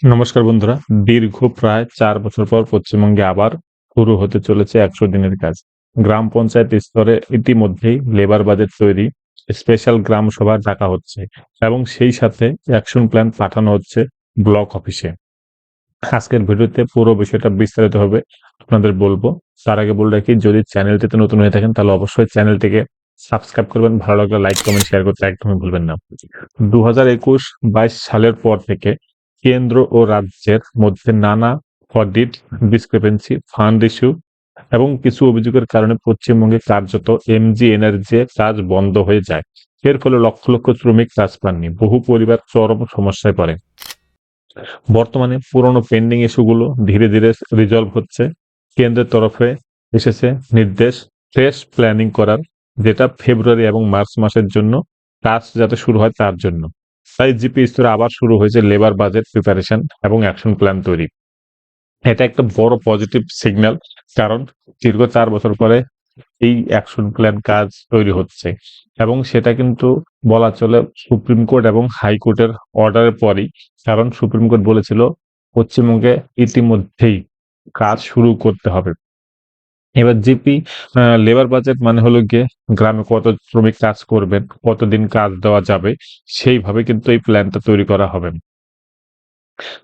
নমস্কার বন্ধুরা। দীর্ঘ প্রায় ৪ বছর পর পশ্চিমবঙ্গে আবার শুরু হতে চলেছে ১০০ দিনের কাজ। গ্রাম পঞ্চায়েত স্তরে ইতিমধ্যেই লেবার বাজেট তৈরি, স্পেশাল গ্রাম সভা ডাকা হচ্ছে এবং সেই সাথে অ্যাকশন প্ল্যান পাঠানো হচ্ছে ব্লক অফিসে। আজকের ভিডিওতে পুরো বিষয়টা বিস্তারিতভাবে আপনাদের বলবো। তার আগে বলে রাখি, যদি চ্যানেলটিতে নতুন হয়ে থাকেন তাহলে অবশ্যই চ্যানেলটিকে সাবস্ক্রাইব করবেন। ভালো লাগলে লাইক, কমেন্ট, শেয়ার করতে একদমই ভুলবেন না। ২০২১-২২ সালের পর থেকে কেন্দ্র ও রাজ্যের মধ্যে নানা অডিট, ডিসক্রিপেন্সি, ফান্ড ইস্যু এবং কিছু অভিযোগের কারণে পশ্চিমবঙ্গে কার্যত এমজিএনআরজে কাজ বন্ধ হয়ে যায়। এর ফলে লক্ষ লক্ষ শ্রমিক কাজ পাননি, বহু পরিবার চরম সমস্যায় পড়ে। বর্তমানে পুরনো পেন্ডিং ইস্যুগুলো ধীরে ধীরে রিজলভ হচ্ছে। কেন্দ্রের তরফে এসেছে নির্দেশ ফ্রেশ প্ল্যানিং করার, যেটা ফেব্রুয়ারি এবং মার্চ মাসের জন্য কাজ যাতে শুরু হয় তার জন্য। তাই জিপি স্তরে আবার শুরু হয়েছে লেবার বাজেট প্রিপারেশন এবং অ্যাকশন প্ল্যান তৈরি। এটা একটা বড় পজিটিভ সিগন্যাল, কারণ দীর্ঘ ৪ বছর পরে এই অ্যাকশন প্ল্যান কাজ তৈরি হচ্ছে এবং সেটা কিন্তু বলা চলে সুপ্রিম কোর্ট এবং হাইকোর্টের অর্ডারের পরই। কারণ সুপ্রিম কোর্ট বলেছিল পশ্চিমবঙ্গে ইতিমধ্যেই কাজ শুরু করতে হবে। এবার জিপি লেবার বাজেট মানে হলো গিয়ে গ্রামে কত শ্রমিক কাজ করবেন, কতদিন কাজ দেওয়া যাবে, সেইভাবে কিন্তু এই প্ল্যানটা তৈরি করা হবে।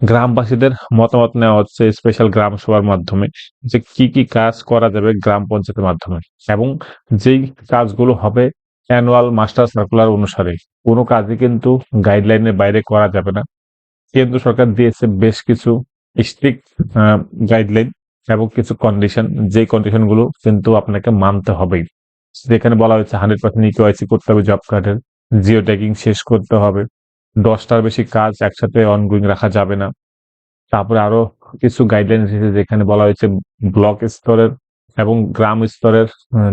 গ্রামবাসীদের মতামত নেওয়া হচ্ছে স্পেশাল গ্রাম সভার মাধ্যমে, যে কি কি কাজ করা যাবে গ্রাম পঞ্চায়েতের মাধ্যমে, এবং যেই কাজগুলো হবে অ্যানুয়াল মাস্টার সার্কুলার অনুসারে। কোনো কাজই কিন্তু গাইডলাইনের বাইরে করা যাবে না। কেন্দ্র সরকার দিয়েছে বেশ কিছু স্ট্রিক্ট গাইডলাইন এবং কিছু কন্ডিশন, যেই কন্ডিশন গুলো কিন্তু আপনাকে মানতে হবেই। যেখানে বলা হয়েছে 100% ইকেওয়াইসি করতে হবে, জব কার্ডের জিও ট্যাগিং শেষ করতে হবে, 10টার বেশি কাজ একসাথে অনগোয়িং রাখা যাবে না। তারপরে আরো কিছু গাইডলাইন এসেছে, যেখানে বলা হয়েছে ব্লক স্তরের এবং গ্রাম স্তরের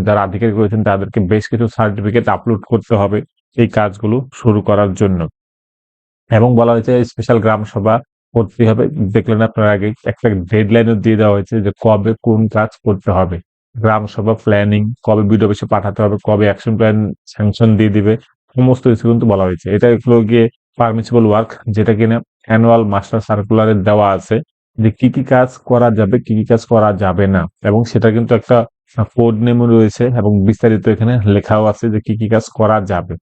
যারা আধিকারিক রয়েছেন তাদেরকে বেশ কিছু সার্টিফিকেট আপলোড করতে হবে এই কাজগুলো শুরু করার জন্য। এবং বলা হয়েছে স্পেশাল গ্রাম সভা করতে হবে। দেখলেন আপনার আগে একটা ডেডলাইনও দিয়ে দেওয়া হয়েছে যে কবে কোন কাজ করতে হবে। গ্রাম সভা প্ল্যানিং কবে বিডিও অফিসে পাঠাতে হবে, কবে অ্যাকশন প্ল্যান স্যাংশন দিয়ে দিবে, সমস্ত কিছু কিন্তু বলা হয়েছে। এটা হলো গিয়ে পারমিসিবল ওয়ার্ক, যেটা কিনা অ্যানুয়াল মাস্টার সার্কুলারে দেওয়া আছে, যে কি কি কাজ করা যাবে, কি কি কাজ করা যাবে না, এবং সেটা কিন্তু একটা কোড নেমও রয়েছে এবং বিস্তারিত এখানে লেখাও আছে যে কি কি কাজ করা যাবে।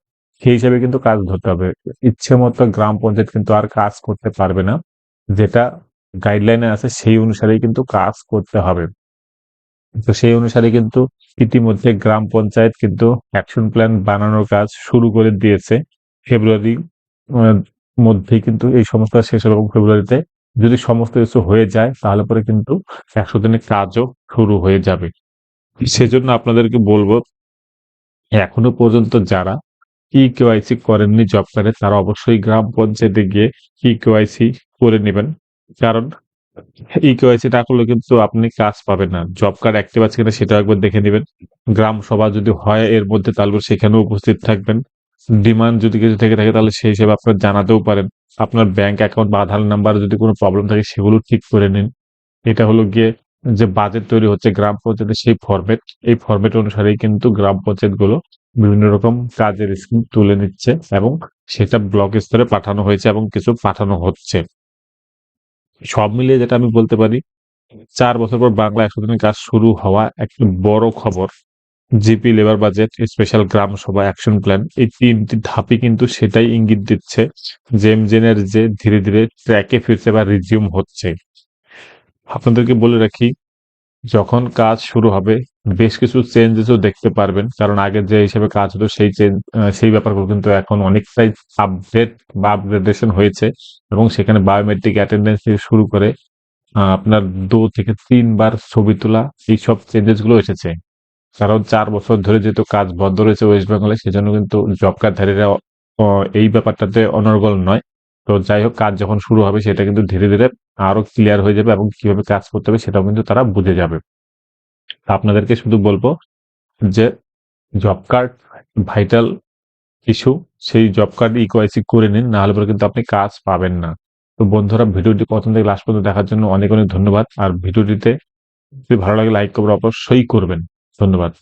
সেই হিসাবে কিন্তু কাজ ধরতে হবে। ইচ্ছে মতো গ্রাম পঞ্চায়েত কিন্তু আর কাজ করতে পারবে না। যেটা গাইডলাইনে আছে সেই অনুসারেই কিন্তু কাজ করতে হবে। তো সেই অনুসারে কিন্তু ইতিমধ্যে গ্রাম পঞ্চায়েত কিন্তু অ্যাকশন প্ল্যান বানানোর কাজ শুরু করে দিয়েছে। ফেব্রুয়ারি মধ্যেই কিন্তু এই সমস্ত কাজ শেষ হবে এবং ফেব্রুয়ারিতে যদি সমস্ত কিছু হয়ে যায় তাহলে পরে কিন্তু ১০০ দিনের কাজও শুরু হয়ে যাবে। সেজন্য আপনাদেরকে বলবো, এখনো পর্যন্ত যারা ইকেওয়াইসি করেননি জব কার্ডে, তারা অবশ্যই গ্রাম পঞ্চায়েতে গিয়ে ইকেওয়াইসি করে নেবেন। কারণ ইকেওয়াইসি না করলে কিন্তু আপনি কাজ পাবেন না। জব কার্ড অ্যাক্টিভ আছে কিনা সেটাও একবার দেখে নিবেন। গ্রাম সভা যদি হয় এর মধ্যে তাহলে সেখানেও উপস্থিত থাকবেন। ডিমান্ড যদি কিছু থেকে থাকে তাহলে সেই হিসেবে আপনার জানাতেও পারেন। আপনার ব্যাংক অ্যাকাউন্ট বা আধার নাম্বারে যদি কোনো প্রবলেম থাকে সেগুলো ঠিক করে নিন। এটা হলো গিয়ে যে বাজেট তৈরি হচ্ছে গ্রাম পঞ্চায়েতের সেই ফরম্যাট, এই ফরম্যাট অনুসারেই কিন্তু গ্রাম পঞ্চায়েত গুলো বিভিন্ন রকম কাজের স্কিম তুলে নিচ্ছে এবং সেটা ব্লক স্তরে পাঠানো হয়েছে এবং কিছু পাঠানো হচ্ছে। সব মিলিয়ে যেটা আমি বলতে পারি, ৪ বছর পর বাংলা ১০০ দিনের কাজ শুরু হওয়া একটা বড় খবর। জিপি, লেবার বাজেট, স্পেশাল গ্রাম সভা, অ্যাকশন প্ল্যান, এই ৩টি ধাপই কিন্তু সেটাই ইঙ্গিত দিচ্ছে যে এমজেনের যে ধীরে ধীরে ট্র্যাকে ফিরছে বা রিজিউম হচ্ছে। আপনাদেরকে বলে রাখি, যখন কাজ শুরু হবে বেশ কিছু চেঞ্জেসও দেখতে পারবেন। কারণ আগে যে হিসেবে কাজ হতো সেই ব্যাপারগুলো কিন্তু এখন অনেকটাই আপডেট বা আপগ্রেডেশন হয়েছে এবং সেখানে বায়োমেট্রিক অ্যাটেন্ডেন্স থেকে শুরু করে আপনার ২ থেকে ৩ বার ছবি তোলা, এইসব চেঞ্জেস গুলো এসেছে। কারণ ৪ বছর ধরে যেহেতু কাজ বন্ধ রয়েছে ওয়েস্ট বেঙ্গলে, সেজন্য কিন্তু জব কার্ডধারীরা এই ব্যাপারটাতে অনর্গল নয়। তো যাই হোক, কাজ যখন শুরু হবে সেটা কিন্তু ধীরে ধীরে আরো ক্লিয়ার হয়ে যাবে এবং কিভাবে কাজ করতে হবে সেটাও কিন্তু তারা বুঝে যাবে। আপনাদেরকে শুধু বলবো যে জব কার্ড ভাইটাল ইস্যু, সেই জব কার্ড ইকেওয়াইসি করে নিন, না হলে পরে কিন্তু আপনি কাজ পাবেন না। তো বন্ধুরা, ভিডিওটি প্রথম থেকে লাস্ট পর্যন্ত দেখার জন্য অনেক অনেক ধন্যবাদ। আর ভিডিওটিতে যদি ভালো লাগে লাইক করবেন, অবশ্যই করবেন। ধন্যবাদ।